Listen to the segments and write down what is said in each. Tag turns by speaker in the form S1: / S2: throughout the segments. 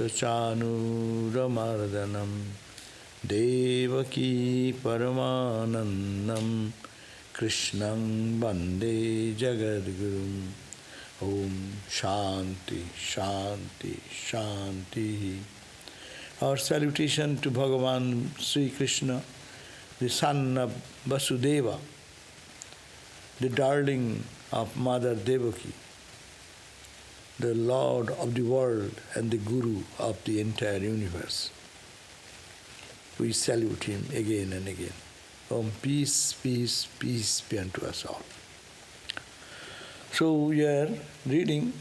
S1: Chanuramardanam Devaki Paramanandam Krishnam Bande Jagadgurum. Om Shanti, Shanti, Shanti. Our salutation to Bhagavan Sri Krishna, the son of Vasudeva, the darling of Mother Devaki, the Lord of the world and the Guru of the entire universe. We salute him again and again. Om, peace, peace, peace be unto us all. So we are reading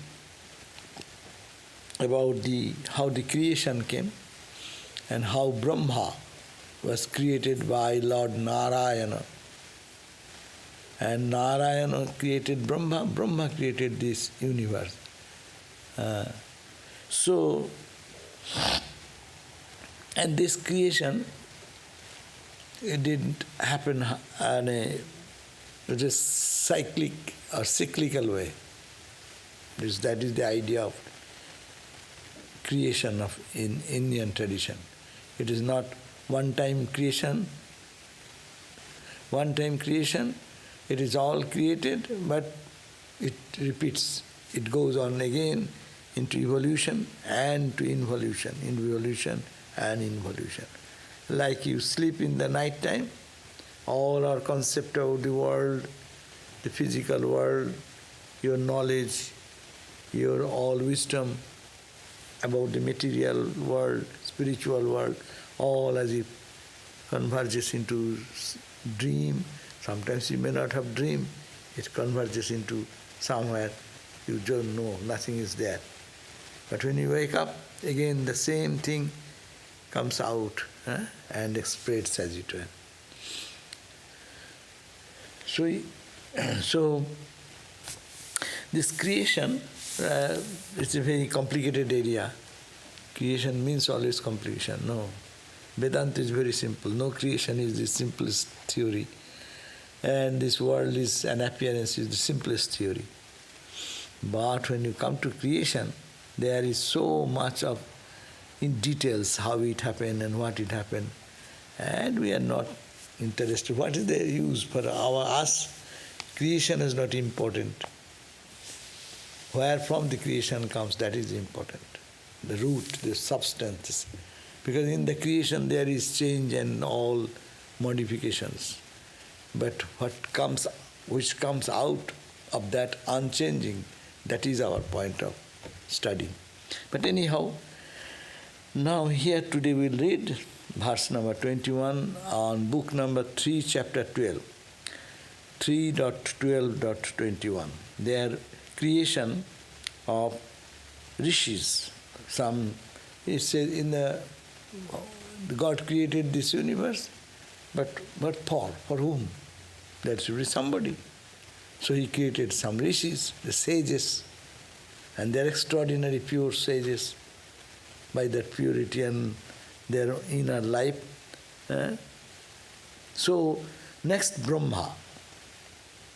S1: about how the creation came and how Brahma was created by Lord Narayana. And Narayana created Brahma, Brahma created this universe. And this creation, it didn't happen in a cyclic or cyclical way. That is the idea of creation in Indian tradition. It is not one-time creation. One-time creation, it is all created, but it repeats. It goes on again into evolution and to involution, involution and involution. Like you sleep in the night time, all our concept of the world, the physical world, your knowledge, your all wisdom about the material world, spiritual world, all as if converges into dream. Sometimes you may not have dream, it converges into somewhere. You don't know, nothing is there. But when you wake up, again the same thing comes out and spreads as it were. So this creation is a very complicated area. Creation means always complication. No. Vedanta is very simple. No creation is the simplest theory. And this world is an appearance, is the simplest theory. But when you come to creation, there is so much of in details how it happened and what it happened. And we are not interested. What is the use for us? Creation is not important. Where from the creation comes, that is important. The root, the substance. Because in the creation there is change and all modifications. But which comes out of that unchanging, that is our point of study. But anyhow, now here today we'll read verse number 21 on book number 3, chapter 12. 3.12.21. They are creation of rishis. It says God created this universe, but for whom? That should be somebody. So he created some rishis, the sages, and they are extraordinary pure sages by their purity and their inner life. So next Brahma,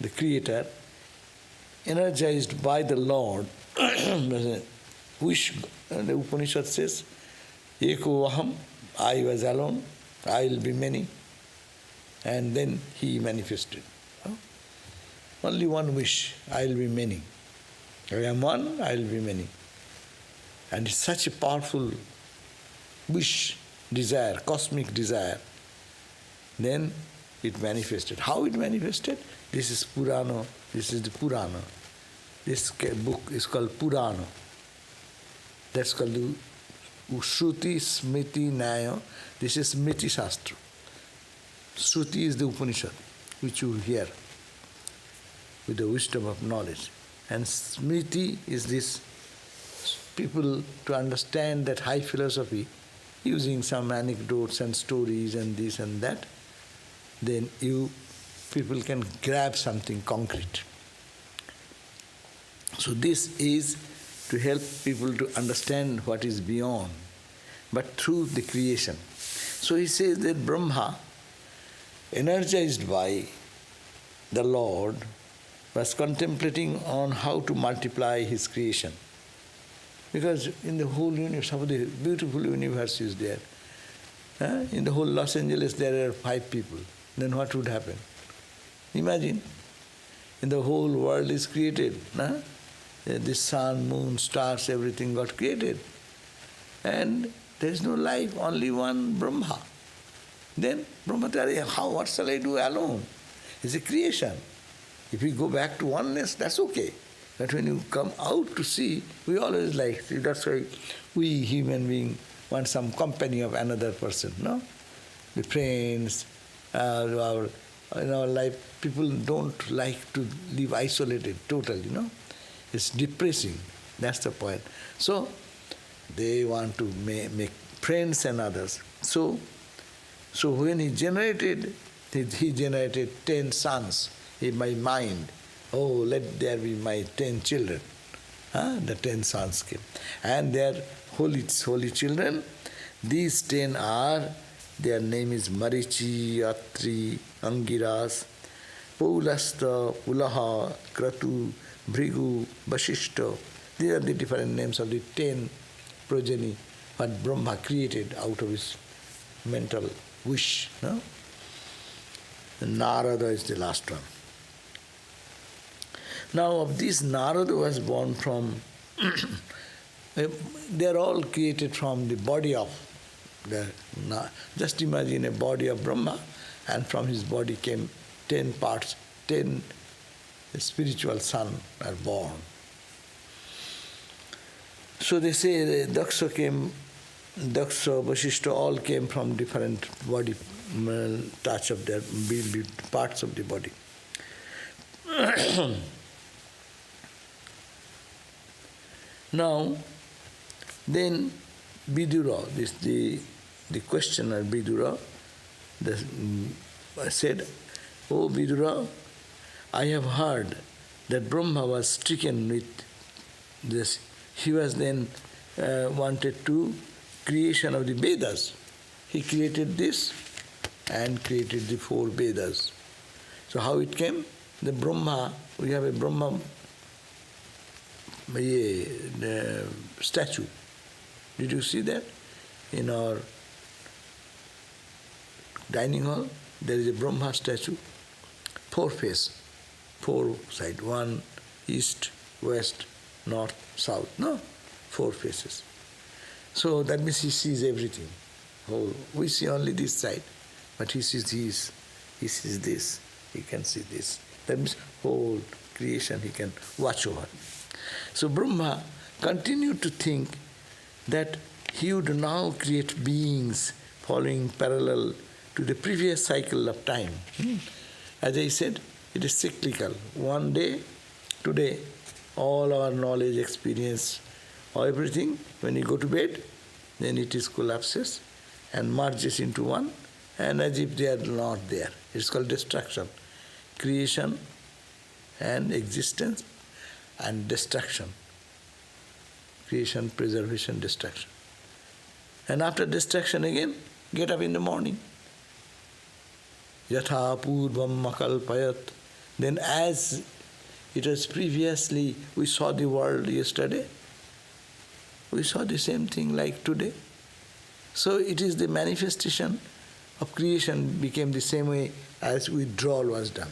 S1: the creator, energized by the Lord, which the Upanishad says, Eko aham, I was alone, I will be many. And then he manifested. Only one wish, I will be many. I am one, I will be many. And it's such a powerful wish, desire, cosmic desire. Then it manifested. How it manifested? This is Purana. This is the Purana. This book is called Purana. That's called the Shruti, Smriti, Nyaya. This is Smriti Shastra. Shruti is the Upanishad, which you hear with the wisdom of knowledge. And Smriti is this people to understand that high philosophy using some anecdotes and stories and this and that. Then people can grab something concrete. So this is to help people to understand what is beyond, but through the creation. So he says that Brahma, energized by the Lord, was contemplating on how to multiply his creation. Because in the whole universe, the beautiful universe is there. In the whole Los Angeles there are 5 people. Then what would happen? Imagine, in the whole world is created. The sun, moon, stars, everything got created. And there is no life, only one Brahma. Then Brahma says, what shall I do alone? It's a creation. If we go back to oneness, that's okay. But when you come out to see, we always like, that's why we human beings want some company of another person, no? The friends, in our life, people don't like to live isolated totally, It's depressing. That's the point. So, they want to make friends and others. So when he generated 10 sons in my mind. Oh, let there be my 10 children. The 10 sons came. And they are holy children. These 10 are, their name is Marichi, Atri, Angiras, Paulasta, Pulaha, Kratu, Bhrigu, Vasishta. These are the different names of the 10 progeny what Brahma created out of his mental wish. Narada is the last one. Now of this, Narada was born from, they are all created from the body of, just imagine a body of Brahma, and from his body came 10 parts, 10 spiritual sons are born. So they say Daksha, Vasishta, all came from different body touch of their parts of the body. Now, then Vidura, the questioner Vidura, said, "Oh Vidura, I have heard that Brahma was stricken with this. He was then wanted to creation of the Vedas. He created this and created the 4 Vedas. So how it came? The Brahma, we have a Brahma statue. Did you see that? In our dining hall, there is a Brahma statue, 4 face, 4 side, 1 east, west, north, south, 4 faces. So that means he sees everything. We see only this side, but he sees this, he sees this, he can see this. That means whole creation he can watch over. So Brahma continued to think that he would now create beings following parallel to the previous cycle of time. As I said, it is cyclical. One day, today, all our knowledge, experience, everything, when you go to bed, then it is collapses and merges into one, and as if they are not there. It's called destruction. Creation and existence and destruction. Creation, preservation, destruction. And after destruction again, get up in the morning. Yatha purvam makalpayat. Then as it was previously, we saw the world yesterday, we saw the same thing like today. So it is the manifestation of creation became the same way as withdrawal was done.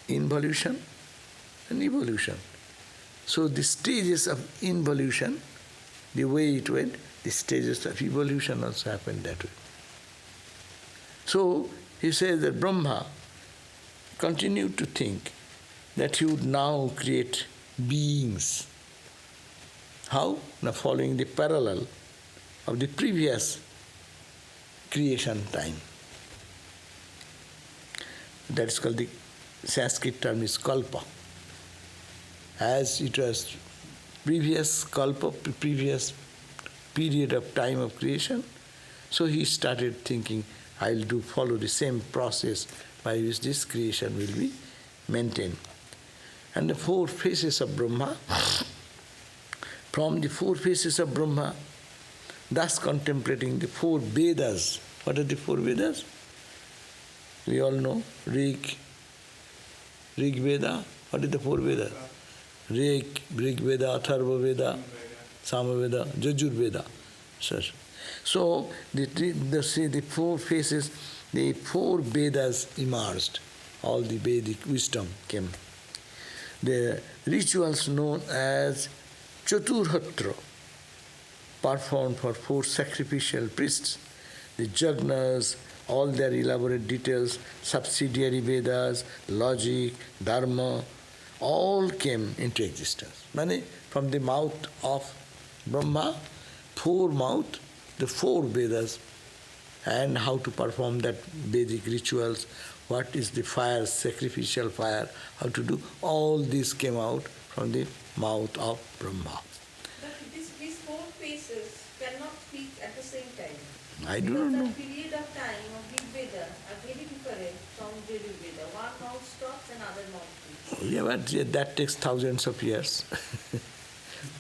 S1: Involution and evolution. So the stages of involution, the way it went, the stages of evolution also happened that way. So he says that Brahma continued to think that he would now create beings. How? Now following the parallel of the previous creation time. That is called, the Sanskrit term is kalpa. As it was previous kalpa, previous period of time of creation, so he started thinking, I'll follow the same process by which this creation will be maintained. And the 4 faces of Brahma, from the 4 faces of Brahma, thus contemplating the 4 Vedas. What are the 4 Vedas? We all know, Rig Veda. What is the 4 Vedas? Rig Veda, Atharva Veda, Samaveda, Jajur Veda. So the four phases, the four Vedas emerged. All the Vedic wisdom came. The rituals known as Chaturhatra, performed for four sacrificial priests, the Jagnas, all their elaborate details, subsidiary Vedas, logic, Dharma, all came into existence. From the mouth of Brahma, the four Vedas, and how to perform that Vedic rituals, what is the fire, sacrificial fire, how to do, all this came out from the mouth of Brahma.
S2: But these four phases cannot speak at the same time.
S1: I do not know.
S2: The period of time of Rig Veda are very different from Yajur Veda. One mouth stops and other mouth speaks.
S1: Yeah, but that takes thousands of years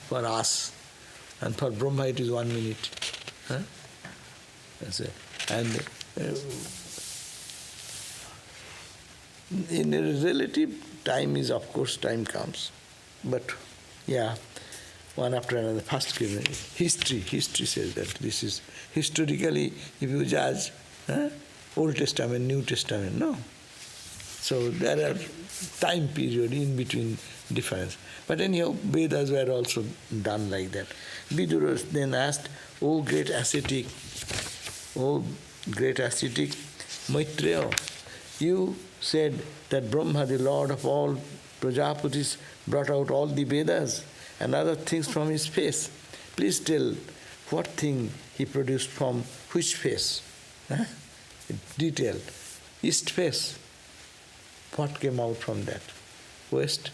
S1: for us. And for Brahma it is 1 minute. Huh? That's it. And in a relative time is, of course, time comes. But yeah, one after another. First, history says that this is historically, if you judge, Old Testament, New Testament, no. So there are time period in between difference. But anyhow, Vedas were also done like that. Vidura then asked, O great ascetic, Maitreya, you said that Brahma, the Lord of all Prajapatis, brought out all the Vedas and other things from his face. Please tell what thing he produced from which face? Detail. East face. What came out from that? West,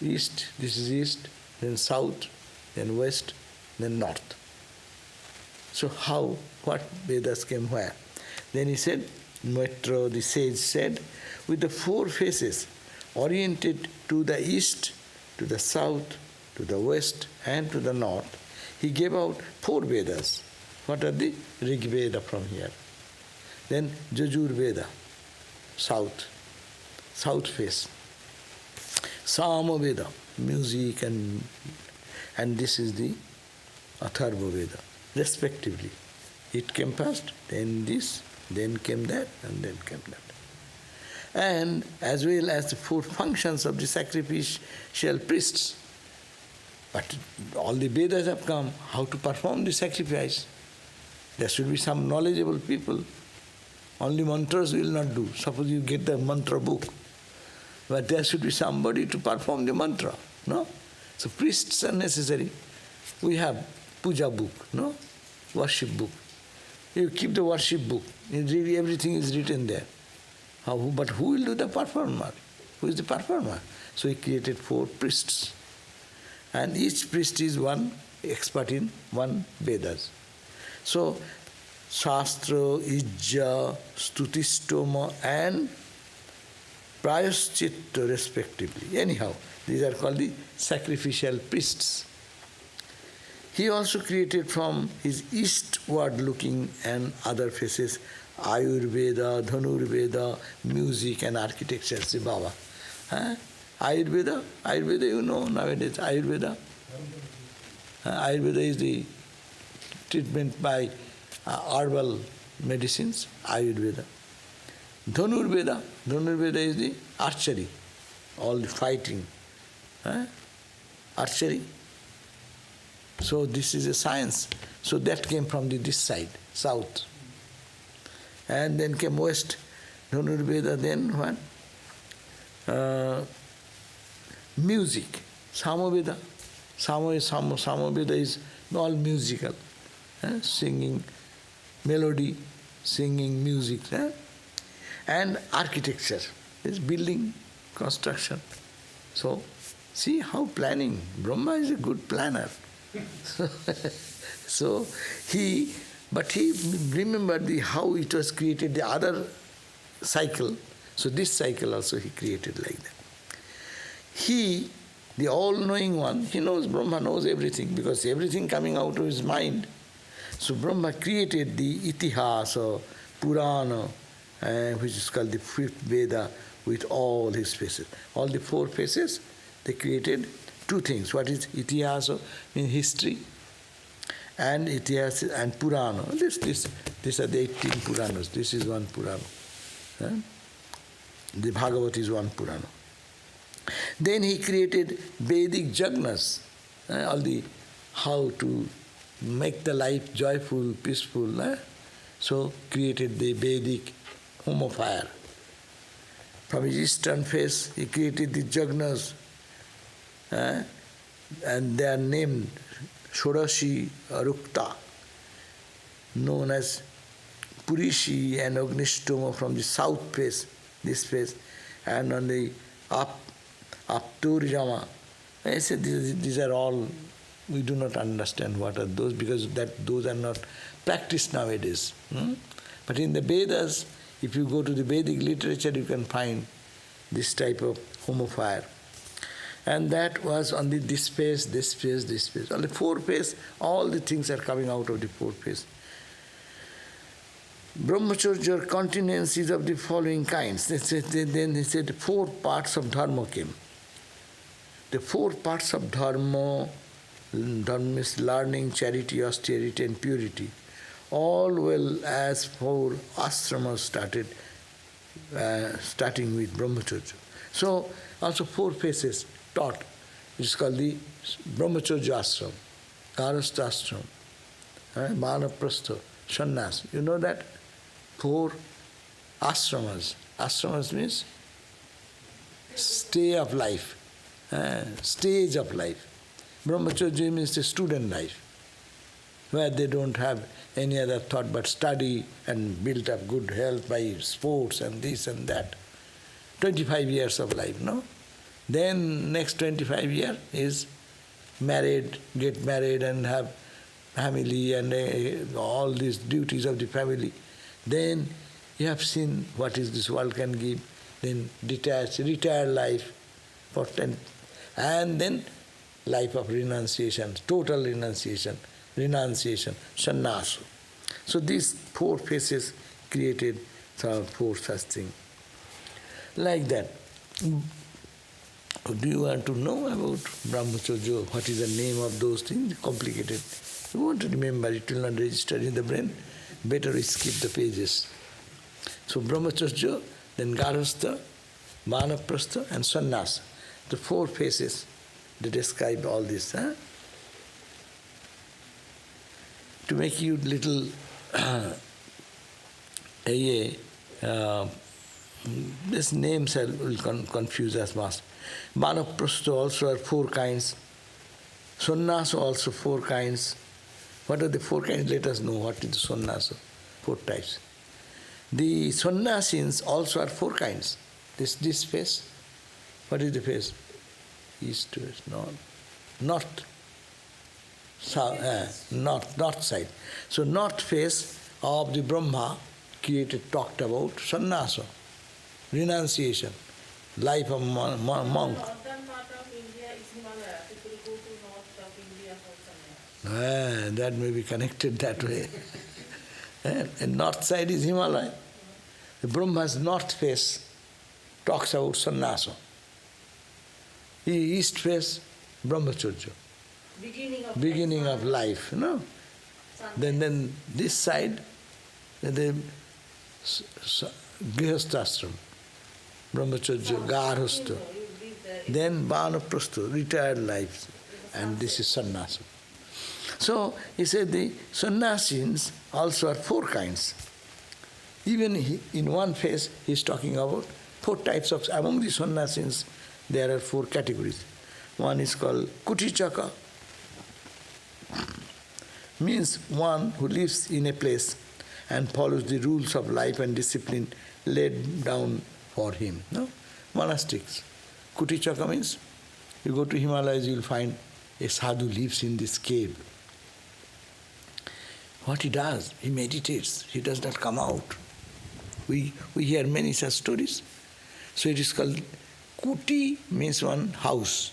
S1: east, this is east, then south, then west, then north. So how, what Vedas came where? Then he said, Maitreya, the sage, said, with the four faces oriented to the east, to the south, to the west, and to the north, he gave out four Vedas. What are the? Rig Veda from here. Then Jajur Veda, south face. Sama Veda, music, and this is the Atharva Veda, respectively. It came first, then this, then came that, and then came that. And as well as the four functions of the sacrificial priests. But all the Vedas have come, how to perform the sacrifice. There should be some knowledgeable people. Only mantras will not do. Suppose you get the mantra book, but there should be somebody to perform the mantra, no? So priests are necessary. We have puja book, no? Worship book. You keep the worship book, everything is written there. But who will do the performer? Who is the performer? So he created four priests. And each priest is one expert in one Vedas. So Shastra, Ijja, Stutistoma, and Prayaschitta respectively. Anyhow, these are called the sacrificial priests. He also created from his eastward looking and other faces Ayurveda, Dhanurveda, music and architecture. See, Baba. Ayurveda you know nowadays, Ayurveda. Ayurveda is the treatment by herbal medicines, Ayurveda. Dhanurveda is the archery, all the fighting. Archery. So this is a science. So that came from this side, south. And then came west, Dhanurveda, then what? Music, Samaveda. Samaveda is all musical. Singing, melody, singing, music. And architecture is building, construction. So, see how planning. Brahma is a good planner. So he remembered how it was created, the other cycle. So this cycle also he created like that. He, the all-knowing one, he knows, Brahma knows everything because everything coming out of his mind. So Brahma created the Itihasa, Purana, which is called the fifth Veda, with all his faces. All the four faces, they created two things. What is Itihasa, means history, and Itihasa and Purana. These are the 18 Puranas. This is one Purana. The Bhagavad is one Purana. Then he created Vedic jagnas, all the how to make the life joyful, peaceful. So created the Vedic home of fire. From his eastern face, he created the jagnas, and they are named Shodashi Arukta, known as Purishi and Agnishtoma from the south face, this face, and on the Apturijama. I said these are all, we do not understand what are those, because those are not practiced nowadays. But in the Vedas, if you go to the Vedic literature, you can find this type of home of fire. And that was on this face, this face, this face. On the four face, all the things are coming out of the four face. Brahmacharya continence is of the following kinds. Then he said 4 parts of dharma came. The 4 parts of dharma is learning, charity, austerity and purity. All well as 4 ashramas starting with brahmacharya. So also 4 phases taught. It's called the brahmacharya ashram, garastha ashram, vanaprastha, sannyas. You know that? 4 ashramas. Ashramas means stay of life, stage of life. Brahmacharya means the student life, where they don't have any other thought but study and build up good health by sports and this and that. 25 years of life, no? Then next 25 years is get married and have family and all these duties of the family. Then you have seen what is this world can give. Then retired life for 10, and then life of renunciation, total renunciation, sannyasa. So these 4 phases created 4 such things. Like that. Do you want to know about Brahmacharya? What is the name of those things? Complicated. You want to remember, it will not register in the brain. Better we skip the pages. So Brahmacharya, then Garhastha, Vanaprastha and Sannyasa. The 4 phases, they describe all this. To make you little these names will confuse us much. Vanaprastha also are 4 kinds. Sannyasa also 4 kinds. What are the 4 kinds? Let us know what is the sannyasa. 4 types. The sannyasins also are 4 kinds. This face. What is the face? East, west, north. North side. So north face of the Brahma talked about sannyasa, renunciation, life of monk.
S2: The northern part of India is Himalaya. People go to north of India for sannyasa.
S1: That may be connected that way. And north side is Himalaya. The Brahma's north face talks about sannyasa. The east face, brahmacharya. Beginning of life, no? Then this side, the grihasthashram, brahmacharya, garhastha. Then vanaprastha, retired life, and this is sannyasa. So he said the sannyasins also are 4 kinds. Even in one phase he is talking about 4 types of, among the sannyasins there are 4 categories. One is called kutichaka, means one who lives in a place and follows the rules of life and discipline laid down for him. No? Monastics. Kutichaka means you go to Himalayas, you will find a sadhu lives in this cave. What he does, he meditates, he does not come out. We hear many such stories. So it is called kuti, means one house.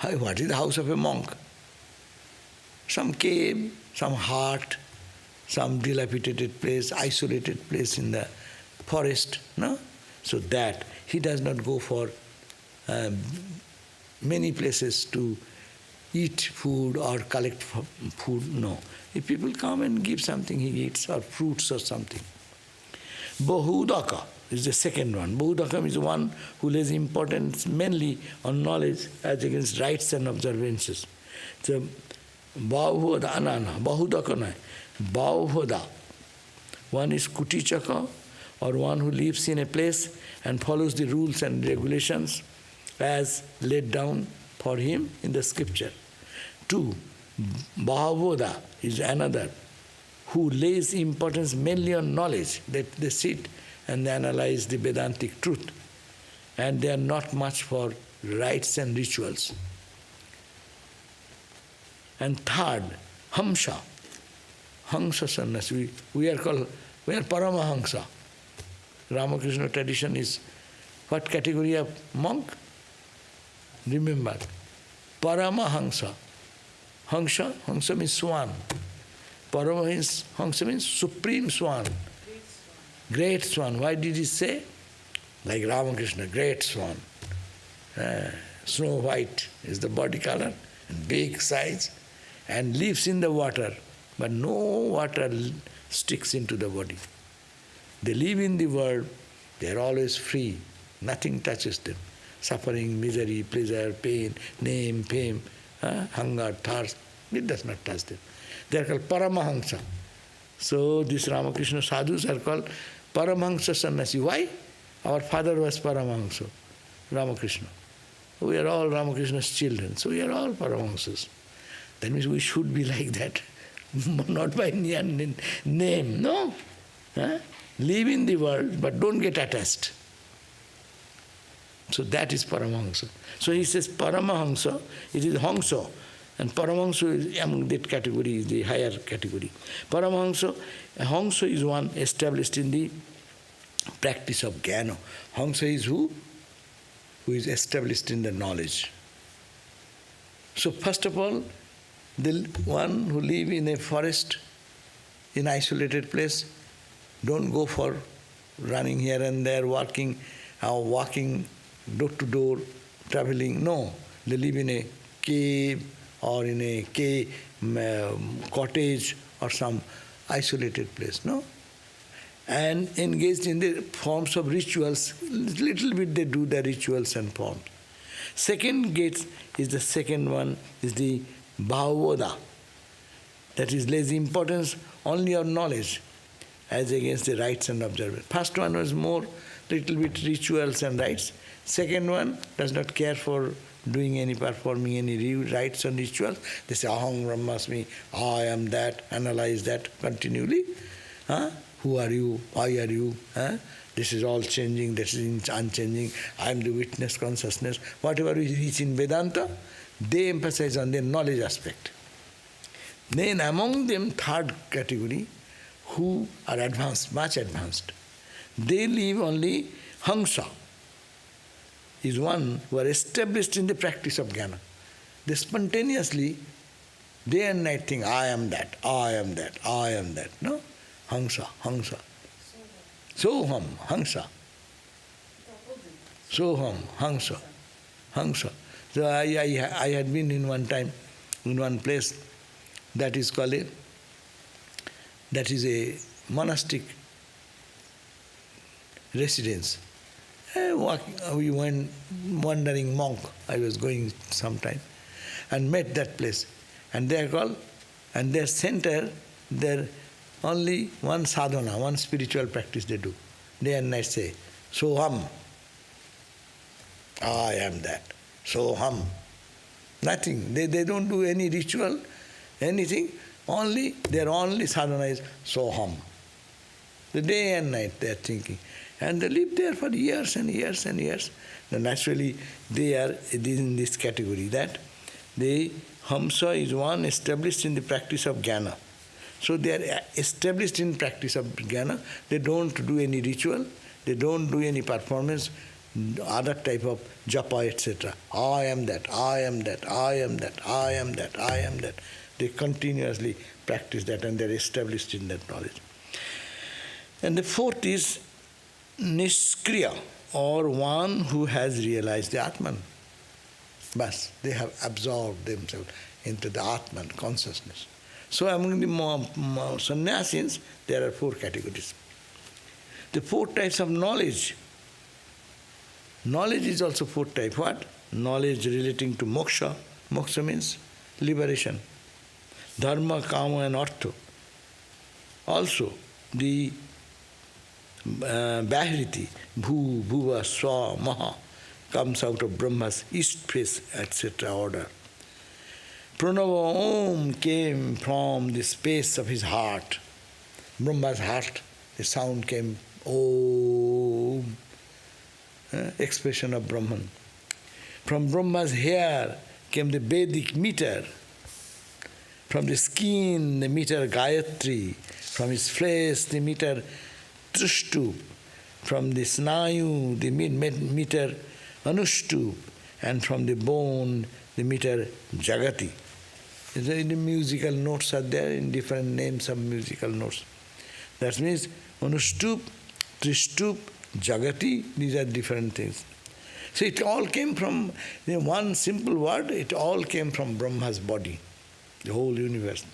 S1: What is the house of a monk? Some cave, some hut, some dilapidated place, isolated place in the forest, no? So that he does not go for many places to eat food or collect food. No. If people come and give something, he eats, or fruits or something. Bahudaka is the second one. Bahudaka is one who lays importance mainly on knowledge as against rites and observances. So, Bahuda, Anana, Bahudaka nahi. Bahuda. One is Kutichaka, or one who lives in a place and follows the rules and regulations as laid down for him in the scripture. 2. Bahavoda is another who lays importance mainly on knowledge, that they sit and they analyze the Vedantic truth, and they are not much for rites and rituals. And 3rd, Hamsa. Hamsa Sannyasi. We are Paramahamsa. Ramakrishna tradition is what category of monk? Remember, Paramahamsa. Hamsa means swan. Paramahamsa means supreme swan. Great swan. Why did he say? Like Ramakrishna, great swan. Snow white is the body color, and big size, and lives in the water, but no water sticks into the body. They live in the world, they are always free, nothing touches them. Suffering, misery, pleasure, pain, name, fame, hunger, thirst, it does not touch them. They are called Paramahamsa. So these Ramakrishna sadhus are called Paramahamsa Sannyasi. Why? Our father was Paramahamsa, Ramakrishna. We are all Ramakrishna's children, so we are all Paramahamsas. That means we should be like that, not by name, no? Live in the world, but don't get attached. So that is Paramahamsa. So he says Paramahamsa, it is Hamsa, and Paramahamsa is among that category, is the higher category. Paramahamsa, Hamsa is one established in the practice of jnana. Hamsa is who? Who is established in the knowledge. So first of all, the one who live in a forest, in isolated place, don't go for running here and there, walking door to door, traveling. No, they live in a cave or in a cottage or some isolated place, no? And engaged in the forms of rituals. Little bit they do the rituals and forms. Second gate is the second one, is the Bhavoda. That is, lays importance only on knowledge as against the rites and observances. First one was more little bit rituals and rites. Second one does not care for performing any rites and rituals. They say, Aham Brahmasmi, I am that, analyze that continually. Who are you? Why are you? This is all changing, this is unchanging. I am the witness consciousness. Whatever we reach in Vedanta, they emphasize on their knowledge aspect. Then among them, third category, who are advanced, much advanced. They live only Hamsa, is one who are established in the practice of jnana. They spontaneously, day and night think, I am that, I am that, I am that. No? Hamsa. Soham, Hamsa. Soham, Hamsa. So I had been in one time, in one place, that is a monastic residence. We went wandering monk, I was going sometime, and met that place. And they are called, and their center, their only one sadhana, one spiritual practice they do. Day and night say, Soham, I am that. Soham. Nothing. They don't do any ritual, anything. Only, their only sadhana is Soham. The day and night they are thinking. And they live there for years and years and years. Then naturally, they are in this category, that the Hamsa is one established in the practice of jnana. So they are established in practice of jnana. They don't do any ritual, they don't do any performance, other type of japa, etc. I am that, I am that, I am that, I am that, I am that. They continuously practice that and they are established in that knowledge. And the fourth is Niskriya, or one who has realized the Atman. But they have absorbed themselves into the Atman consciousness. So among the sannyasis, there are 4 categories. The 4 types of knowledge. Knowledge is also 4 types. What? Knowledge relating to moksha. Moksha means liberation. Dharma, kama and artha. Also, the Bahriti, Bhu, Bhuva, Swa, Maha, comes out of Brahma's east face, etc. order. Pranava Om came from the space of his heart. Brahma's heart, the sound came Om, expression of Brahman. From Brahma's hair came the Vedic meter. From the skin, the meter Gayatri. From his flesh, the meter Trishtu. From the snayu, the meter Anushtu. And from the bone, the meter Jagati. The musical notes are there in different names of musical notes. That means Anushtup, Trishtup, Jagati, these are different things. So it all came from one simple word, it all came from Brahma's body, the whole universe.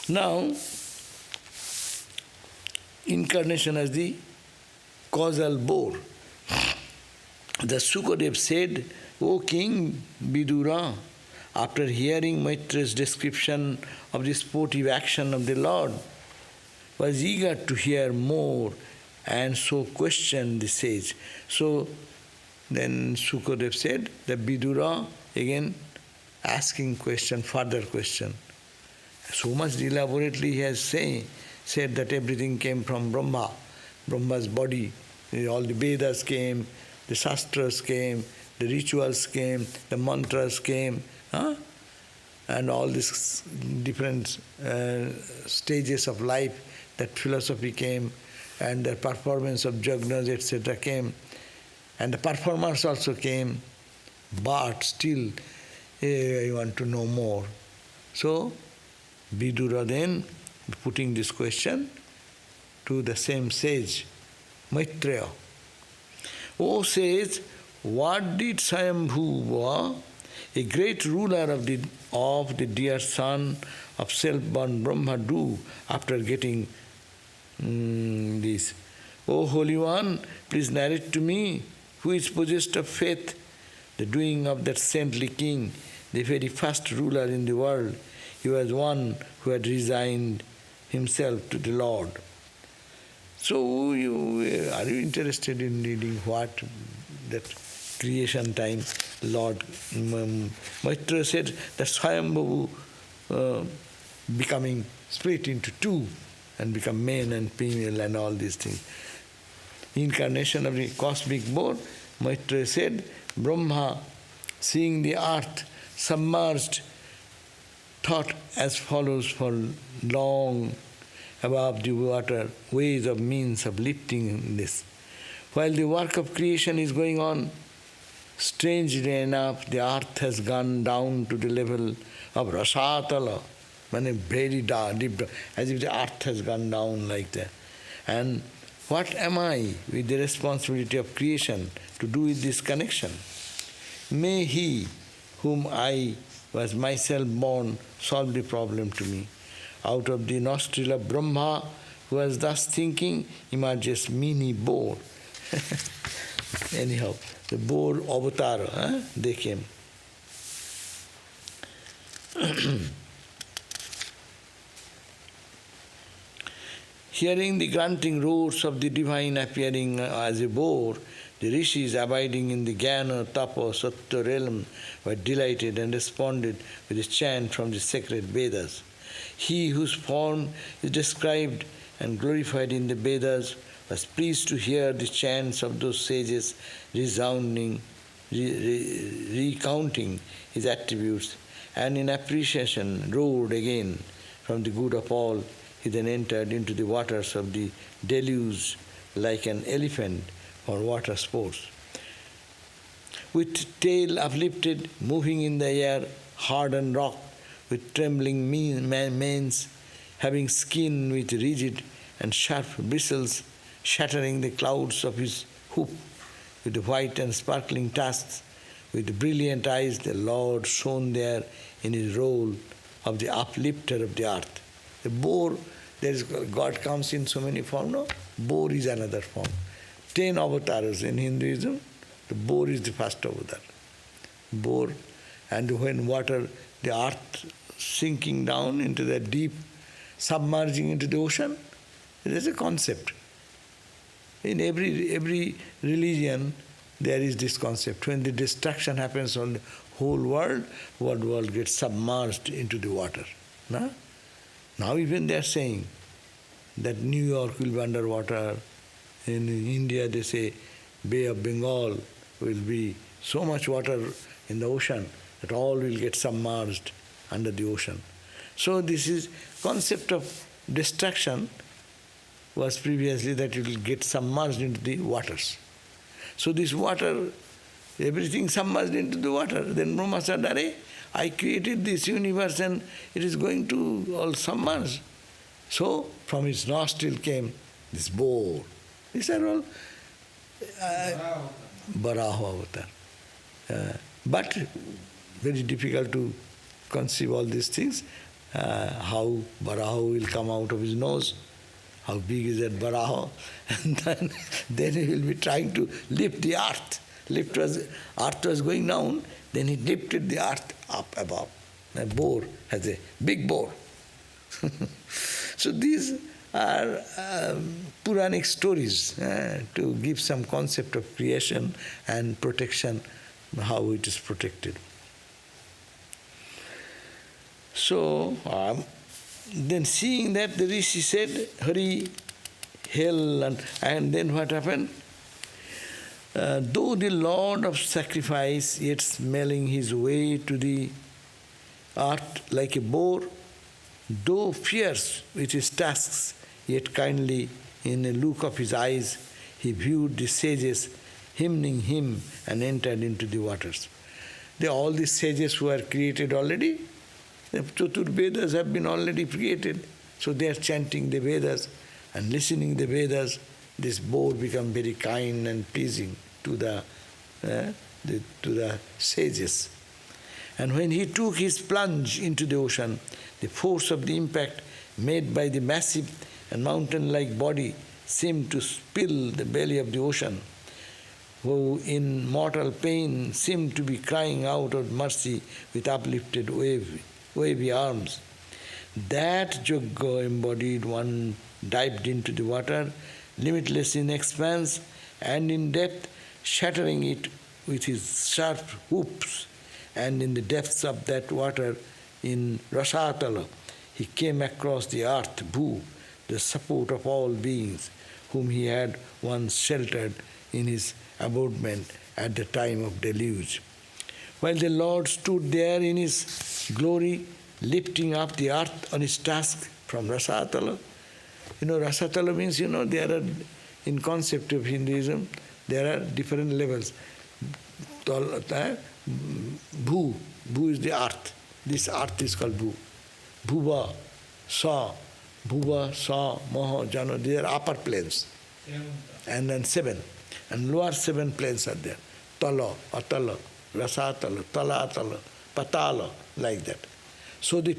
S1: Now, incarnation as the causal boar. The Sukadev said, O King Vidura, after hearing Maitra's description of the sportive action of the Lord, was eager to hear more and so questioned the sage. So then Sukadev said that Vidura again asking question, further question. So much elaborately he has said that everything came from Brahma, Brahma's body. All the Vedas came, the Shastras came, the rituals came, the mantras came, and all these different stages of life, that philosophy came, and the performance of jagnas, etc. came, and the performers also came, but still I want to know more. So Vidura then putting this question to the same sage, Maitreya. O sage, what did Swayambhuva, a great ruler of the dear son of self-born Brahma, do after getting this? O Holy One, please narrate to me who is possessed of faith, the doing of that saintly king, the very first ruler in the world. He was one who had resigned himself to the Lord. So, are you interested in reading what that creation time Lord Maitreya said that Swayambhu becoming split into 2 and become male and female and all these things. Incarnation of the cosmic boar, Maitreya said, Brahma, seeing the earth submerged, thought as follows for long above the water, ways of means of lifting this. While the work of creation is going on, strangely enough, the earth has gone down to the level of Rasatala, very deep, as if the earth has gone down like that. And what am I with the responsibility of creation to do with this connection? May he, whom I was myself born, solve the problem to me. Out of the nostril of Brahma, who was thus thinking, emerges mini boar. Anyhow, the boar avatar, they came. Hearing the grunting roars of the divine appearing as a boar, the rishis abiding in the Jnana, Tapa, Sattva realm were delighted and responded with a chant from the sacred Vedas. He whose form is described and glorified in the Vedas was pleased to hear the chants of those sages resounding, recounting his attributes, and in appreciation roared again from the good of all. He then entered into the waters of the deluge like an elephant for water sports. With tail uplifted, moving in the air, hard and rock, with trembling manes, having skin with rigid and sharp bristles, shattering the clouds of his hoof with white and sparkling tusks, with brilliant eyes, the Lord shone there in his role of the uplifter of the earth. The boar, God comes in so many forms, no? Boar is another form. 10 avatars in Hinduism, the boar is the first avatar. Boar, and when water, the earth sinking down into the deep, submerging into the ocean, it is a concept. In every religion, there is this concept. When the destruction happens on the whole world gets submerged into the water. No? Now even they are saying that New York will be underwater. In India they say Bay of Bengal will be so much water in the ocean that all will get submerged under the ocean. So this is concept of destruction was previously that it will get submerged into the waters. So this water, everything submerged into the water. Then Brahma said, "Arey, I created this universe and it is going to all submerge." So from his nostril came this boar. These are all Varaha avatar. But very difficult to conceive all these things. How Varaha will come out of his nose. How big is that Varaha? And then he will be trying to lift the earth. Earth was going down, then he lifted the earth up above. A boar has a big boar. So these are Puranic stories to give some concept of creation and protection, how it is protected. So, then seeing that, the Rishi said, "Hari, hell," and then what happened? Though the Lord of sacrifice, yet smelling his way to the earth like a boar, though fierce with his tusks, yet kindly in a look of his eyes, he viewed the sages hymning him and entered into the waters. All these sages who are created already, the Chatur Vedas have been already created, so they are chanting the Vedas and listening the Vedas. This boar become very kind and pleasing to the sages. And when he took his plunge into the ocean, the force of the impact made by the massive and mountain-like body seemed to spill the belly of the ocean, who in mortal pain seemed to be crying out of mercy with uplifted wavy arms. That Yoga embodied one dived into the water, limitless in expanse and in depth, shattering it with his sharp hoops, and in the depths of that water, in Rasatala, he came across the earth, Bhu, the support of all beings, whom he had once sheltered in his abodement at the time of deluge. While the Lord stood there in his glory, lifting up the earth on his tusk from Rasatala. Rasatala means, there are, in concept of Hinduism, there are different levels. Bhu is the earth. This earth is called Bhu. Bhuva, Sa, Maha, Jano, these are upper planes. And then 7. And lower 7 planes are there. Tala, Atala, Rasatala, Talatala, Patala, like that. So the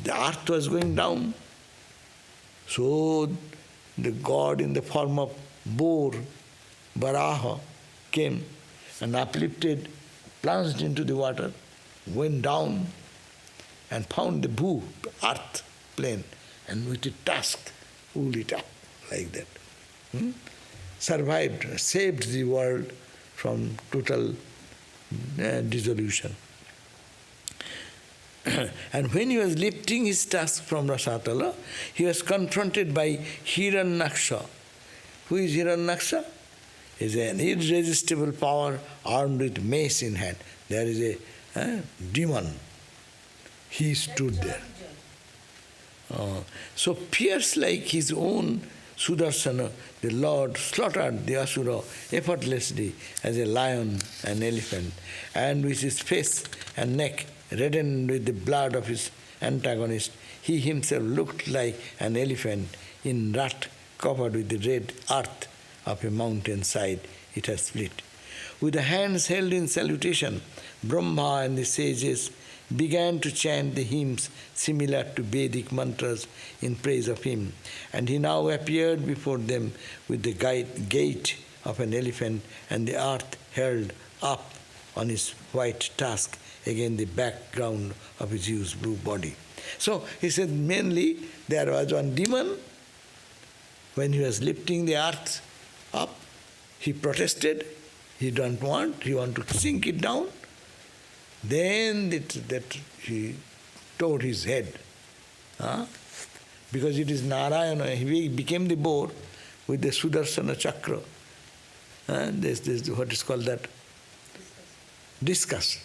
S1: earth was going down. So the god in the form of boar, Varaha, came and uplifted, plunged into the water, went down and found the Bhu, earth plane, and with a tusk pulled it up like that. Survived, saved the world from total dissolution. And when he was lifting his tusk from Rasatala, he was confronted by Hiranyaksha. Who is Hiranyaksha? He is an irresistible power armed with mace in hand. There is a demon. He stood there. So fierce like his own Sudarsana, the Lord slaughtered the Asura effortlessly as a lion and elephant, and with his face and neck reddened with the blood of his antagonist. He himself looked like an elephant in rut covered with the red earth of a mountain side it has split. With the hands held in salutation, Brahma and the sages began to chant the hymns similar to Vedic mantras in praise of him, and he now appeared before them with the gait of an elephant and the earth held up on his white tusk against the background of his huge blue body. So he said mainly there was one demon. When he was lifting the earth up, he protested. He don't want, he want to sink it down. Then that he tore his head. Because it is Narayana, he became the boar with the Sudarsana chakra. This what is called that? Discus.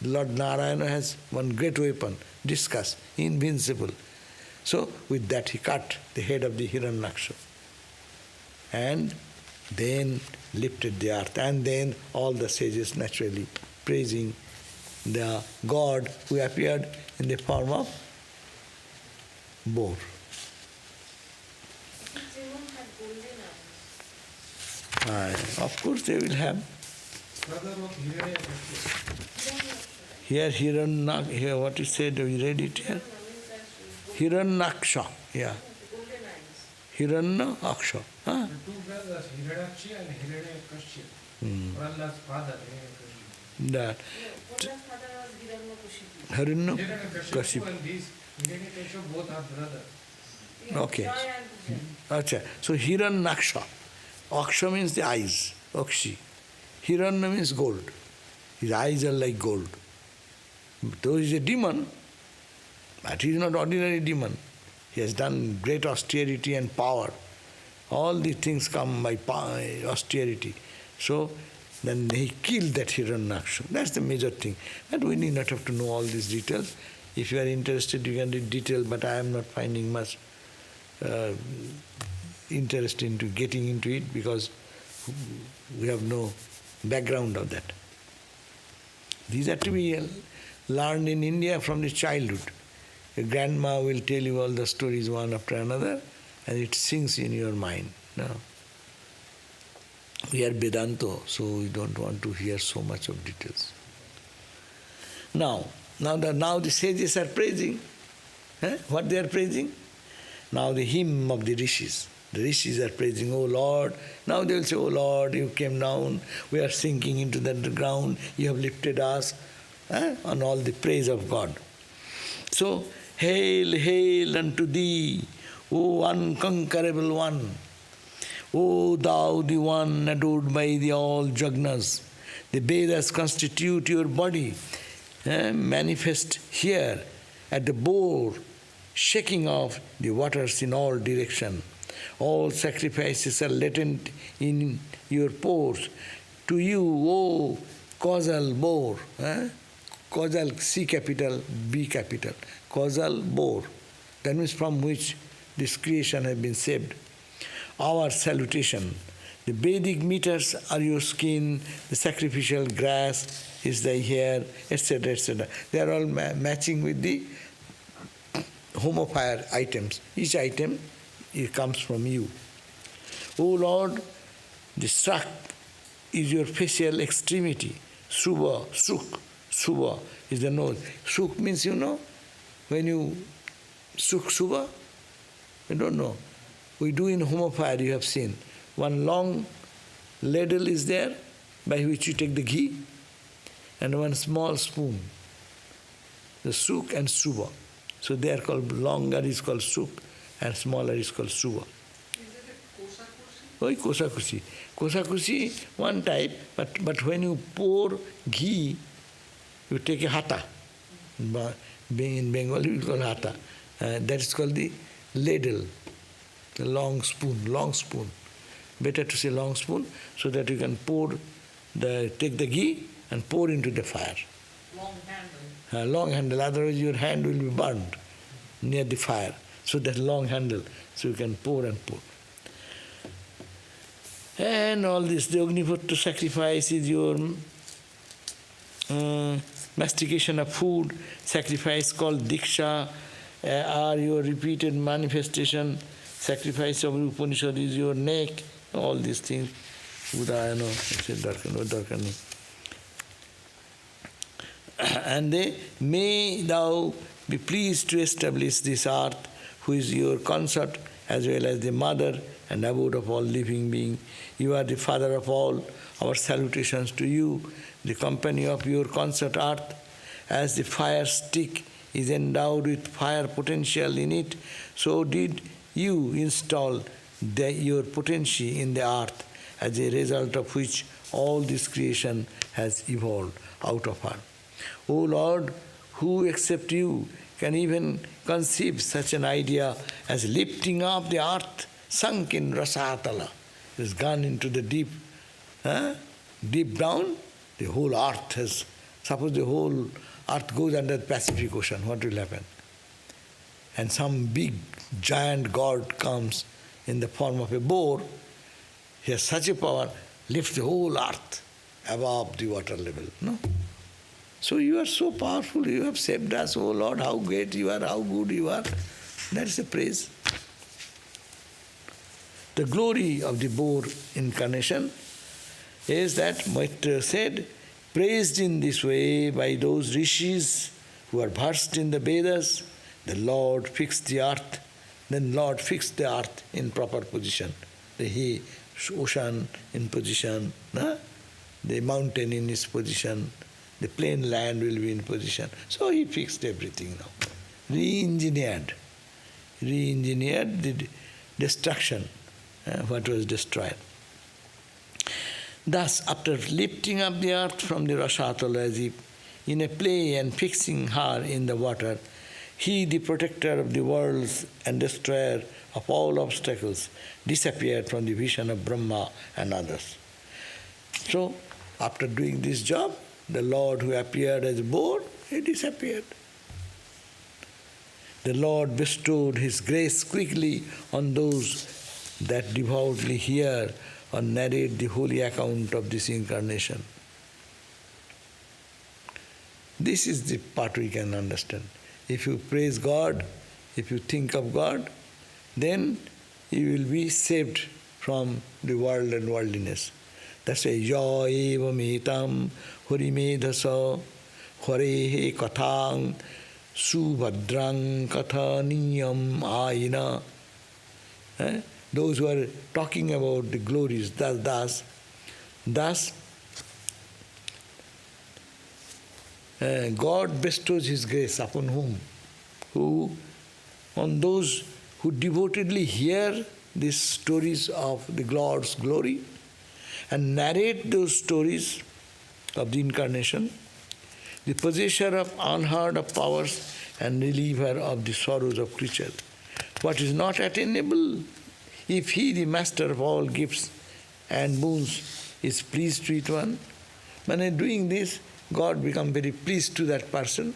S1: Lord Narayana has one great weapon, discus, invincible. So with that he cut the head of the Hiranyaksha and then lifted the earth. And then all the sages naturally praising the God who appeared in the form of boar. Of course they will have. Here here what is said, we read it here. Hiranyaksha, yeah. Hiranyaksha. Huh?
S3: The two brothers, Hiranyakshi and Hiranyakashipu. Prahlad's father, Hiranyakashipu.
S1: That.
S2: Prahlad's father was
S1: Hiranyakashipu.
S3: And these Hiranyakashipu both are brothers.
S1: Okay. Achha. So Hiranyaksha. Aksha means the eyes. Akshi. Hiranya means gold. His eyes are like gold. Though he is a demon, but he is not ordinary demon. He has done great austerity and power. All these things come by austerity. So then he killed that Hiranyaksha. That's the major thing. And we need not have to know all these details. If you are interested, you can read detail, but I am not finding much interest into getting into it because we have no background of that. These are to be learned in India from the childhood. Your grandma will tell you all the stories one after another and it sinks in your mind. No. We are Vedanta, so we don't want to hear so much of details. Now the sages are praising. What they are praising? Now the hymn of the rishis. The rishis are praising, "Oh Lord." Now they will say, "Oh Lord, you came down, we are sinking into the ground, you have lifted us," on all the praise of God. So, hail, hail unto thee, O unconquerable one, O thou the one adored by the all Jagnas. The Vedas constitute your body, manifest here at the bore, shaking off the waters in all direction. All sacrifices are latent in your pores. To you, O causal bore, causal C capital, B capital, causal bore, that means from which this creation has been saved. Our salutation. The Vedic meters are your skin, the sacrificial grass is thy hair, etc., etc. They are all matching with the homofire items. Each item it comes from you. O Lord, the Srak is your facial extremity. Subha, Suk, Subha is the nose. Suk means, when you Suk Subha, you don't know. We do in homofire, you have seen. One long ladle is there by which you take the ghee, and one small spoon. The Suk and Subha. So they are called, longer is called Suk and smaller is called Subha.
S3: Is it a kosakushi?
S1: Oh, kosakushi. Kosakushi, one type, but when you pour ghee, you take a hata. In Bengali we call hata. That is called the ladle, the long spoon. Better to say long spoon, so that you can take the ghee and pour into the fire.
S2: Long handle.
S1: Long handle, otherwise your hand will be burned near the fire. So that long handle, so you can pour and pour. And all this, the Agnihotra sacrifice is your mastication of food, sacrifice called diksha, are your repeated manifestation. Sacrifice of Upanishad is your neck, all these things. And they, may thou be pleased to establish this earth, who is your consort, as well as the mother and abode of all living beings. You are the father of all. Our salutations to you, the company of your consort earth. As the fire stick is endowed with fire potential in it, so did you install your potency in the earth, as a result of which all this creation has evolved out of her. O Lord, who except you can even conceive such an idea as lifting up the earth sunk in Rasatala? It has gone into the deep, deep down. The whole earth has, suppose the whole earth goes under the Pacific Ocean, what will happen? And some big giant god comes in the form of a boar. He has such a power, lifts the whole earth above the water level. No? So you are so powerful, you have saved us, oh Lord, how great you are, how good you are. That is the praise. The glory of the boar incarnation is that Maitreya said, praised in this way by those rishis who are versed in the Vedas, the Lord fixed the earth, then Lord fixed the earth in proper position. The ocean in position, the mountain in its position, the plain land will be in position. So he fixed everything now. Re-engineered the destruction, what was destroyed. Thus, after lifting up the earth from the Rasatala as if in a play and fixing her in the water, he, the protector of the worlds and destroyer of all obstacles, disappeared from the vision of Brahma and others. So, after doing this job, the Lord who appeared as a boar, he disappeared. The Lord bestowed his grace quickly on those that devoutly hear or narrate the holy account of this incarnation. This is the part we can understand. If you praise God, if you think of God, then you will be saved from the world and worldliness. That's why ya eva metam hurimedhasa horehe kathang subhadrang kathaniyam aina. Those who are talking about the glories, thus, God bestows his grace upon whom? On those who devotedly hear these stories of the Lord's glory and narrate those stories of the incarnation, the possessor of unheard of powers and reliever of the sorrows of creatures. What is not attainable, if he, the master of all gifts and boons, is pleased with one, when doing this, God becomes very pleased to that person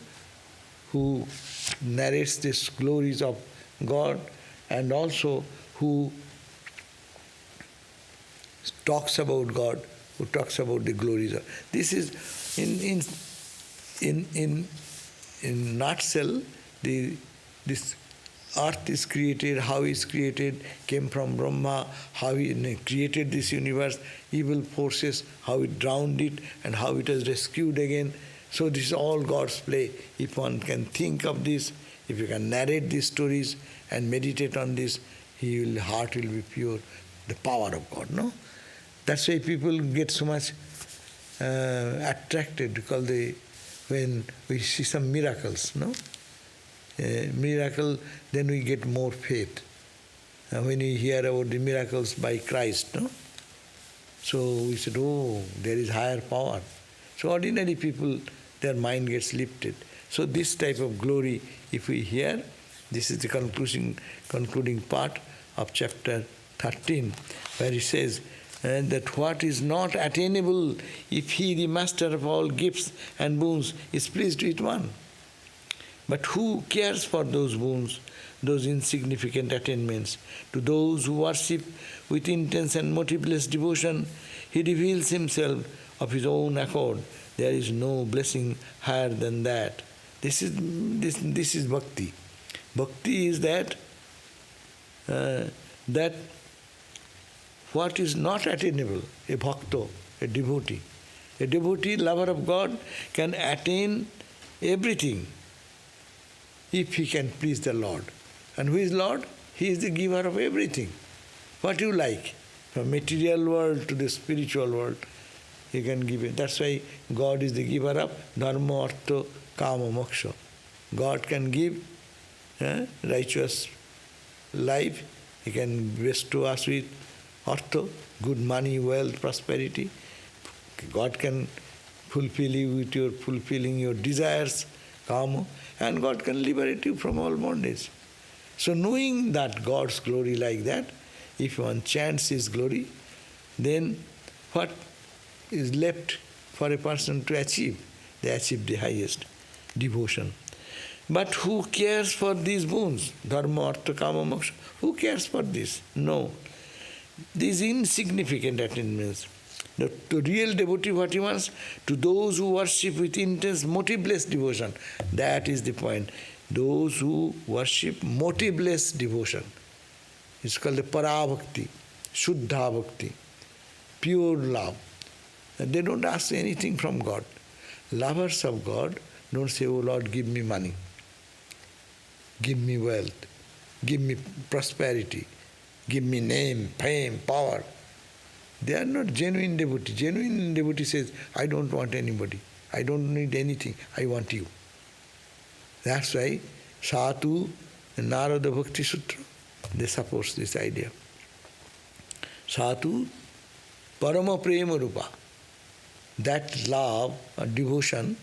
S1: who narrates these glories of God and also who talks about God, who talks about the glories of. This is in nutshell, this earth is created, how it's created, came from Brahma, how he created this universe, evil forces, how he drowned it, and how it was rescued again. So this is all God's play. If one can think of this, if you can narrate these stories and meditate on this, heart will be pure. The power of God, no? That's why people get so much attracted because when we see some miracles, no? Miracle, then we get more faith. When we hear about the miracles by Christ, no? So we said, oh, there is higher power. So ordinary people, their mind gets lifted. So this type of glory, if we hear, this is the concluding part of chapter 13, where he says that what is not attainable, if he, the master of all gifts and boons, is pleased with one. But who cares for those boons, those insignificant attainments? To those who worship with intense and motiveless devotion, he reveals himself of his own accord, There is no blessing higher than that. This is bhakti. Bhakti is that that what is not attainable, a bhakta, a devotee, lover of God, can attain everything if he can please the Lord. And who is Lord? He is the giver of everything. What you like, from material world to the spiritual world, he can give it. That's why God is the giver of dharma, artha, kama, moksha. God can give righteous life. He can bestow us with artha, good money, wealth, prosperity. God can fulfill you with your fulfilling your desires, kama, and God can liberate you from all bondage. So knowing that God's glory like that, if one chants His glory, then what is left for a person to achieve? They achieve the highest devotion. But who cares for these boons? Dharma, artha, kama, moksha. Who cares for this? No. These insignificant attainments. The real devotee, what he wants? To those who worship with intense, motiveless devotion. That is the point. Those who worship motiveless devotion. It's called the para-bhakti, shuddha bhakti, pure love. And they don't ask anything from God. Lovers of God don't say, oh Lord, give me money, give me wealth, give me prosperity, give me name, fame, power. They are not genuine devotee. Genuine devotee says, I don't want anybody. I don't need anything. I want you. That's why Satu and Narada Bhakti Sutra, they support this idea. Satu Parama Prema Rupa. That love or devotion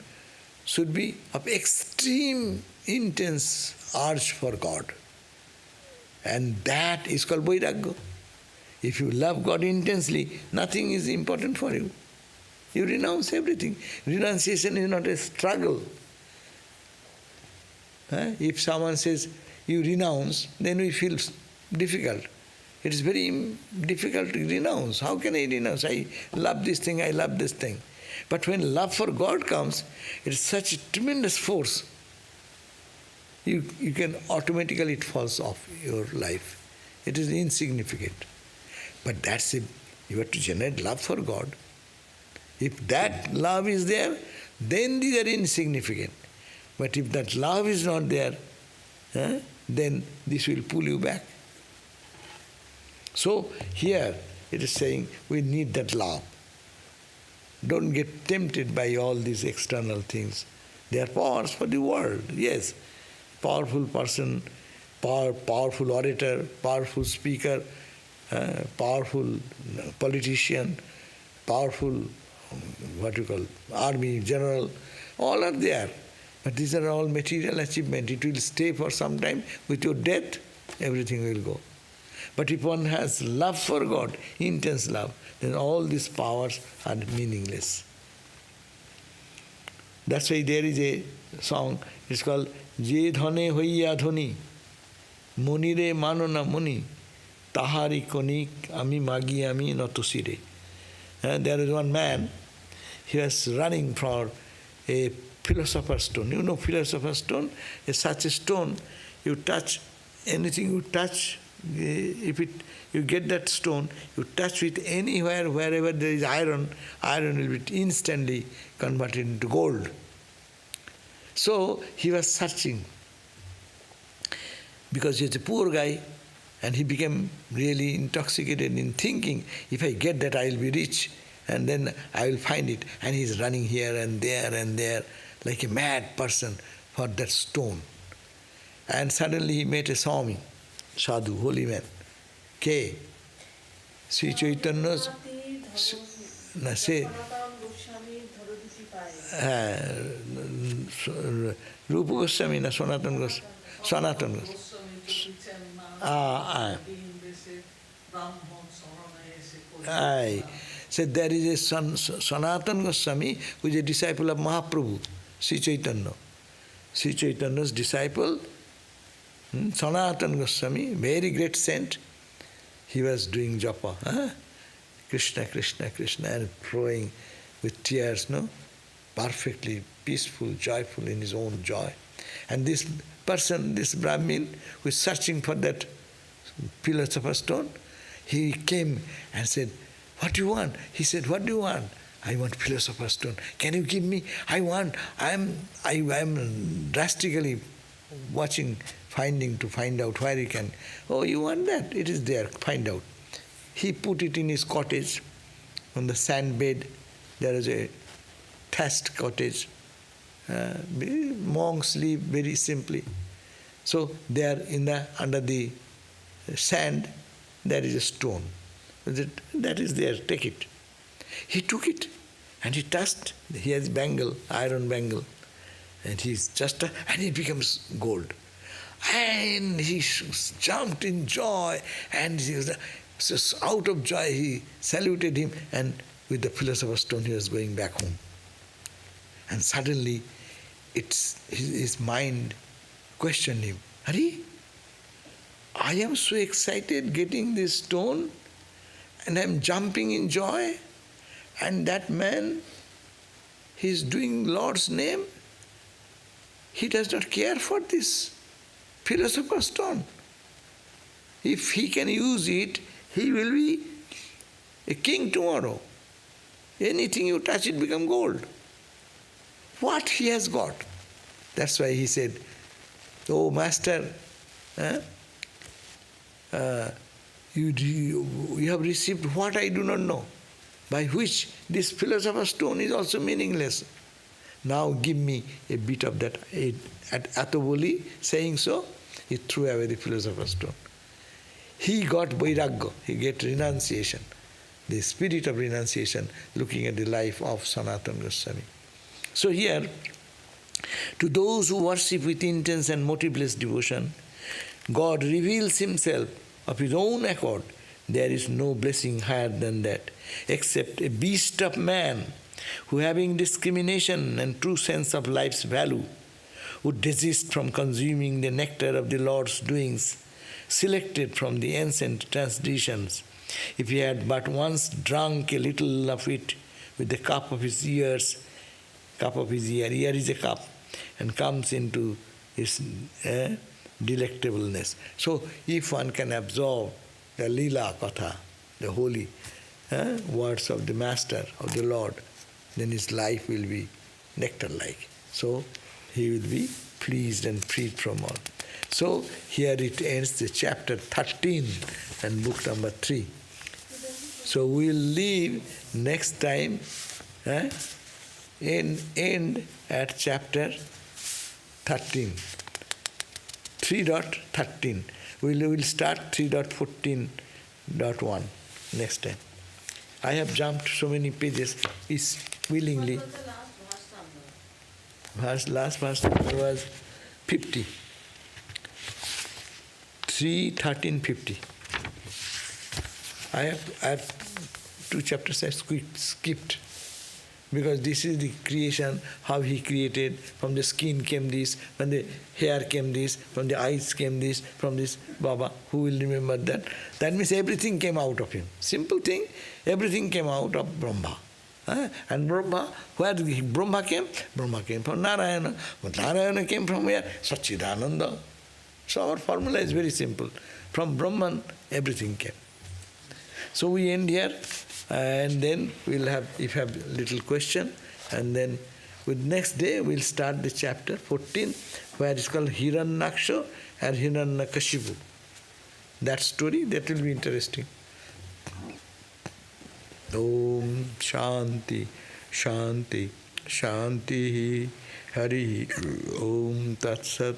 S1: should be of extreme, intense urge for God. And that is called Vairagya. If you love God intensely, nothing is important for you. You renounce everything. Renunciation is not a struggle. If someone says, you renounce, then we feel difficult. It is very difficult to renounce. How can I renounce? I love this thing, I love this thing. But when love for God comes, it is such a tremendous force. You can automatically, it falls off your life. It is insignificant. But that's it. You have to generate love for God. If that love is there, then these are insignificant. But if that love is not there, then this will pull you back. So here it is saying we need that love. Don't get tempted by all these external things. They are powers for the world, yes. Powerful person, powerful orator, powerful speaker, powerful politician, powerful, army general, all are there. But these are all material achievements. It will stay for some time. With your death, everything will go. But if one has love for God, intense love, then all these powers are meaningless. That's why there is a song, it's called Je dhane hoiya dhoni, monire manona muni, tahari konik ami magi ami notusire. There is one man, he was running for a philosopher's stone. You know philosopher's stone? It's such a stone, you touch, anything you touch, if you get that stone, you touch with anywhere, wherever there is iron, iron will be instantly converted into gold. So he was searching, because he was a poor guy, and he became really intoxicated in thinking, if I get that, I will be rich, and then I will find it. And he is running here and there, like a mad person for that stone. And suddenly he met a Swami, sadhu, holy man. K. Sri Chaitanya's Rupa Goswami, na Sanatana Goswami. Sanatana Goswami. So there is a Sanatana Goswami who is a disciple of Mahaprabhu, Sri Chaitanya. Sri Chaitanya's disciple, Sanatana Goswami, very great saint. He was doing japa, Krishna, Krishna, Krishna, and praying with tears, no? perfectly peaceful, joyful in his own joy. And this person, this Brahmin, who is searching for that philosopher's stone, he came and said, "What do you want?" He said, "What do you want?" "I want philosopher's stone. Can you give me? I am drastically watching, finding to find out where he can." "Oh, you want that? It is there, find out." He put it in his cottage, on the sand bed. There is a thatched cottage. Monks live very simply. So there under the sand, there is a stone. That is there, take it. He took it and he touched. He has bangle, iron bangle, and and it becomes gold. And he jumped in joy, and he was out of joy. He saluted him, and with the philosopher's stone he was going back home. And suddenly, his mind questioned him. "Hari, I am so excited getting this stone, and I am jumping in joy, and that man, he is doing Lord's name. He does not care for this philosopher's stone. If he can use it, he will be a king tomorrow. Anything you touch, it becomes gold. What he has got?" That's why he said, "Oh, Master, you have received what I do not know, by which this philosopher's stone is also meaningless. Now give me a bit of that." At Atoboli, saying so, he threw away the philosopher's stone. He got vairagya, he get renunciation, the spirit of renunciation, looking at the life of Sanatana Goswami. So here, to those who worship with intense and motiveless devotion, God reveals himself of his own accord. There is no blessing higher than that, except a beast of man, who, having discrimination and true sense of life's value, would desist from consuming the nectar of the Lord's doings, selected from the ancient traditions. If he had but once drunk a little of it with the cup of his ears, ear is a cup, and comes into his delectableness. So if one can absorb the Leela Katha, the holy words of the Master, of the Lord, then his life will be nectar-like. So he will be pleased and freed from all. So here it ends, the chapter 13 and book number 3. So we will leave next time, end at chapter 13, 3.13. We will start 3.14.1 next time. I have jumped so many pages, is willingly.
S2: What was the last verse number?
S1: Last verse number was 50. 3.13.50. I have 2 chapters I skipped, because this is the creation, how he created. From the skin came this, from the hair came this, from the eyes came this, from this Baba. Who will remember that? That means everything came out of him. Simple thing, everything came out of Brahma. And Brahma, where did Brahma came? Brahma came from Narayana. But Narayana came from where? Satchidananda. So our formula is very simple. From Brahman, everything came. So we end here, and then we'll have, if you have a little question, and then with next day we'll start the chapter 14, where it's called Hiranyaksha and Hiranyakashipu. That story, that will be interesting. Om Shanti, Shanti, Shanti, Hari Om Tat Sat,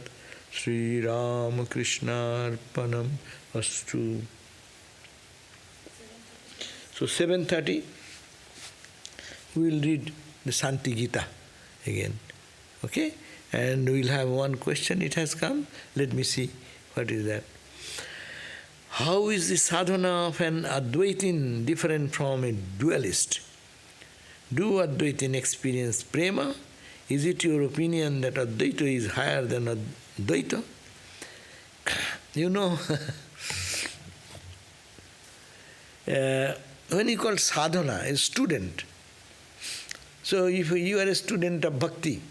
S1: Sri Ramakrishna Arpanam Astu. So 7:30, we will read the Santi Gita again. Okay? And we'll have one question, it has come. Let me see, what is that? How is the sadhana of an Advaitin different from a dualist? Do Advaitin experience prema? Is it your opinion that Advaita is higher than Advaita? You know, when you call sadhana, a student, So if you are a student of bhakti,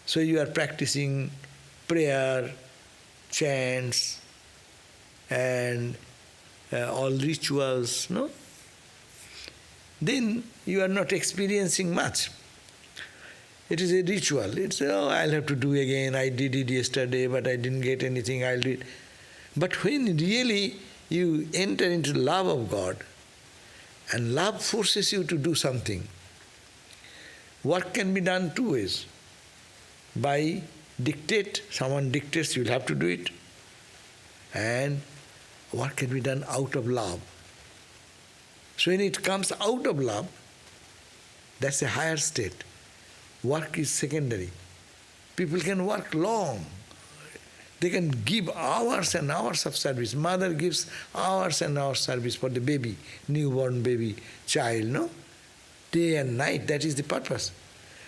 S1: so you are practicing prayer, chants, and all rituals, no? Then you are not experiencing much. It is a ritual. It's, oh, I'll have to do again. I did it yesterday, but I didn't get anything. I'll do it. But when really you enter into the love of God, and love forces you to do something, work can be done two ways. By dictate, someone dictates, you'll have to do it. And work can be done out of love. So when it comes out of love, that's a higher state. Work is secondary. People can work long. They can give hours and hours of service. Mother gives hours and hours service for the baby, newborn baby, child, no? Day and night, that is the purpose.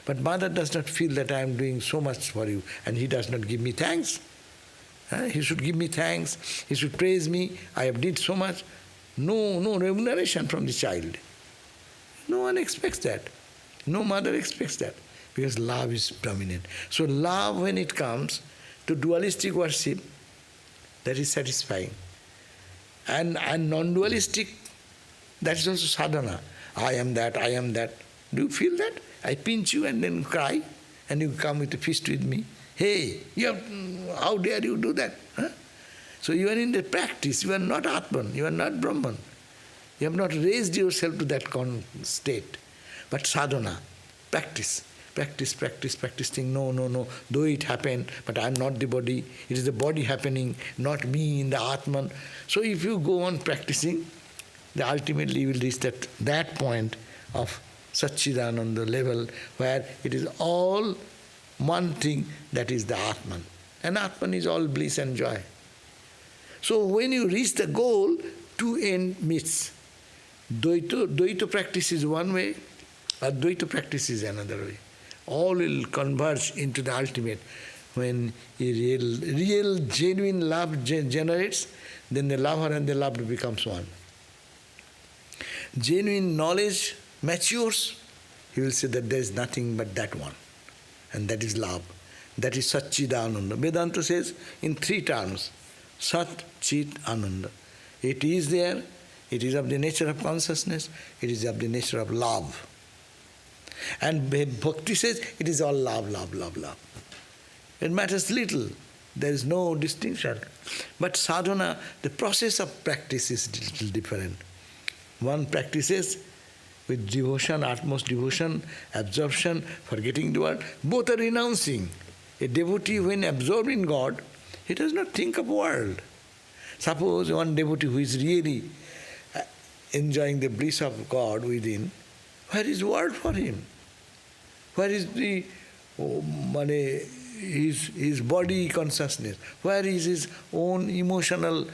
S1: But mother does not feel that I am doing so much for you, and he does not give me thanks. He should give me thanks, he should praise me, I have did so much. No remuneration from the child. No one expects that. No mother expects that, because love is dominant. So love, when it comes to dualistic worship, that is satisfying. And non-dualistic, that is also sadhana. I am that, I am that. Do you feel that? I pinch you and then cry, and you come with a fist with me. Hey, how dare you do that? Huh? So you are in the practice, you are not Atman, you are not Brahman. You have not raised yourself to that state. But sadhana, practice, practicing, no, though it happened, but I am not the body, it is the body happening, not me in the Atman. So if you go on practicing, then ultimately you will reach that point of Satchidananda level, where it is all one thing, that is the Atman. And Atman is all bliss and joy. So when you reach the goal, two end meets. Dvaita practice is one way, Advaita practice is another way. All will converge into the ultimate. When a real genuine love generates, then the lover and the loved becomes one. Genuine knowledge matures, he will say that there is nothing but that one. And that is love. That is Satchidananda. Vedanta says in three terms, Sat, Chit, Ananda. It is there, it is of the nature of consciousness, it is of the nature of love. And Bhakti says it is all love, love, love, love. It matters little. There is no distinction. But sadhana, the process of practice is a little different. One practices with devotion, utmost devotion, absorption, forgetting the world. Both are renouncing. A devotee, when absorbed in God, he does not think of world. Suppose one devotee who is really enjoying the bliss of God within, where is world for him? Where is the his body consciousness? Where is his own emotional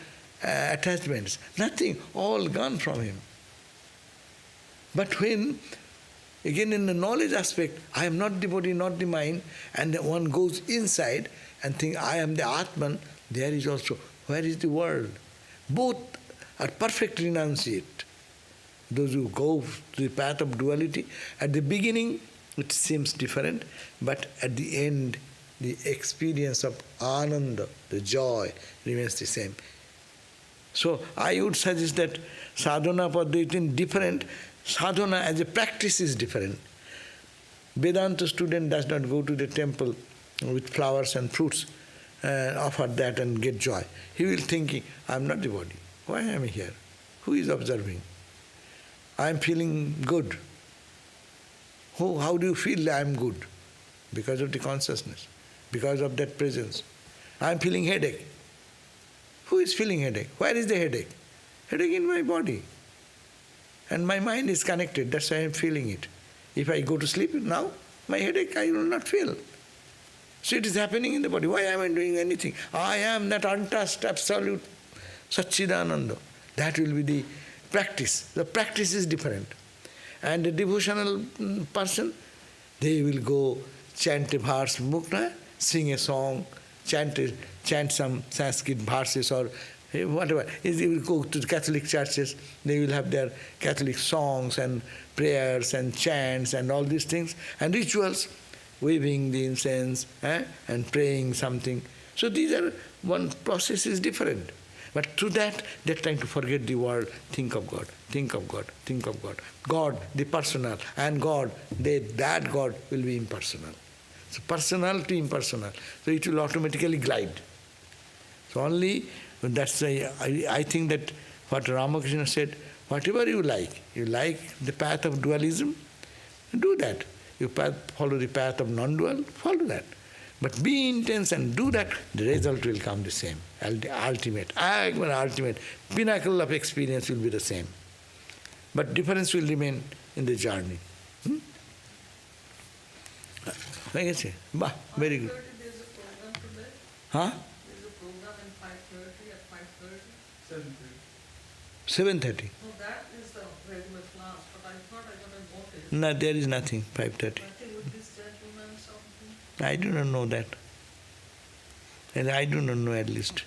S1: attachments? Nothing, all gone from him. But when, again in the knowledge aspect, I am not the body, not the mind, and one goes inside and think I am the Atman, there is also, where is the world? Both are perfect renunciate. Those who go to the path of duality, at the beginning it seems different, but at the end the experience of ananda, the joy, remains the same. So I would suggest that sadhana paddhati different. Sadhana as a practice is different. Vedanta student does not go to the temple with flowers and fruits, offer that and get joy. He will thinking, I am not the body. Why am I here? Who is observing? I am feeling good. How do you feel I am good? Because of the consciousness, because of that presence. I am feeling headache. Who is feeling headache? Where is the headache? Headache in my body. And my mind is connected, that's why I am feeling it. If I go to sleep now, my headache I will not feel. So it is happening in the body. Why am I doing anything? I am that untouched, absolute Satchidananda. That will be the practice. The practice is different. And a devotional person, they will go chant a verse, mukta, sing a song, chant some Sanskrit verses or whatever. If you go to the Catholic churches, they will have their Catholic songs and prayers and chants and all these things and rituals, waving the incense and praying something. So these are, one process is different. But through that, they're trying to forget the world, think of God, think of God, think of God. God, the personal, and God, that God will be impersonal. So personal to impersonal. So it will automatically glide. So only, that's why I think that what Ramakrishna said, whatever you like the path of dualism, do that. You follow the path of non-dual, follow that. But be intense and do that, the result will come the same. The ultimate, pinnacle of experience will be the same. But difference will remain in the journey. Very good.
S2: There's a program today.
S1: Huh?
S2: There's a program in 5:30 at 5:30.
S3: 7:30.
S1: 7:30.
S2: No, that is the regular class, but I thought I got a notice.
S1: No, there is nothing, 5:30.
S2: Nothing with this gentleman something.
S1: I do not know that. And I do not know at least.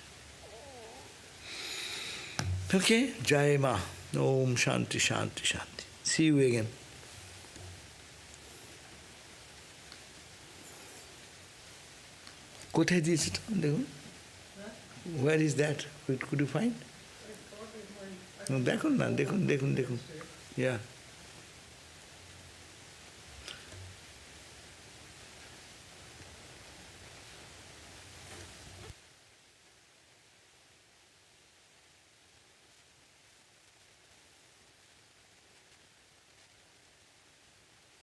S1: Okay? Jai Ma. Om Shanti Shanti Shanti. See you again. কোথায় দিয়েছে তো দেখুন where is that could you find
S2: I thought it might.
S1: দেখুন না দেখুন yeah